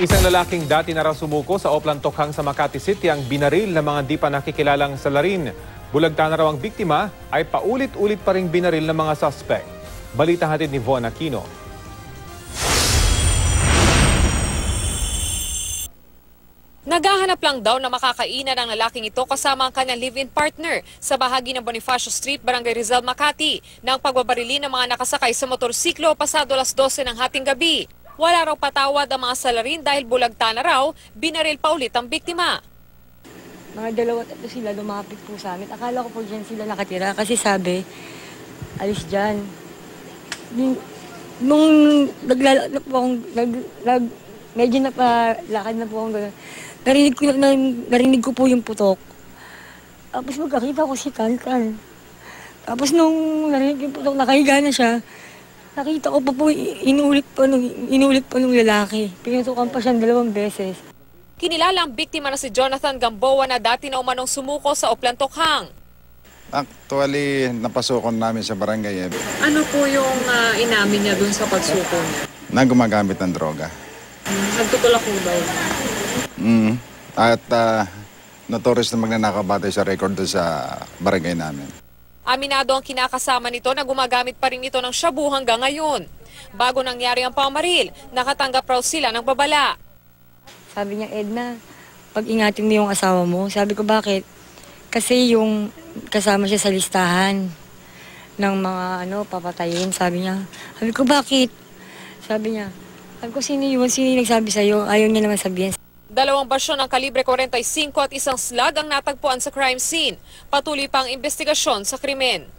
Isang lalaking dati na raw sumuko sa Oplan Tokhang sa Makati City ang binaril ng mga di pa nakikilalang salarin. Bulagta na raw ang biktima ay paulit-ulit pa ring binaril ng mga suspect. Balita hatid ni Von Aquino. Naghahanap lang daw na makakainan ang lalaking ito kasama ang kanyang live-in partner sa bahagi ng Bonifacio Street, Barangay Rizal, Makati nang pagbabarili ng mga nakasakay sa motorsiklo pasado alas 12 ng hating gabi. Wala raw patawad ang mga salarin dahil bulagta na raw, binaril pa ulit ang biktima. Mga 2 sila lumapit po sa amin. Akala ko po dyan sila nakatira kasi sabi, alis dyan. Nung naglalakad na po akong, medyo napalakad na po akong gano'n. Narinig ko po yung putok. Tapos magkakita ko si Kankan. Tapos nung narinig yung putok, nakahiga na siya. Nakita ko po inulit pa nung lalaki. Pinutukan pa siya 2 beses. Kinilala ang biktima na si Jonathan Gamboa na dati na umanong sumuko sa Oplan Tokhang. Actually, napasukon namin sa barangay. Ano po yung inamin niya dun sa pagsuko niya? Na gumagamit ng droga. Nagtutulak po daw. At notorious na magnanakaw batay sa record sa barangay namin. Aminado ang kinakasama nito na gumagamit pa rin ito ng shabu hanggang ngayon. Bago nangyari ang pamaril, nakatanggap raw sila ng babala. Sabi niya, Edna, pag-ingatin mo yung asawa mo. Sabi ko, bakit? Kasi yung kasama siya sa listahan ng mga papatayin. Sabi niya, sabi ko, bakit? Sabi niya, sabi ko, sino yung nagsabi sa'yo? Ayaw niya naman sabihin. 2 basyon ng kalibre 45 at isang slag ang natagpuan sa crime scene. Patuloy pang investigasyon sa krimen.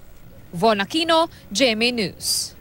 Von Aquino, GMA News.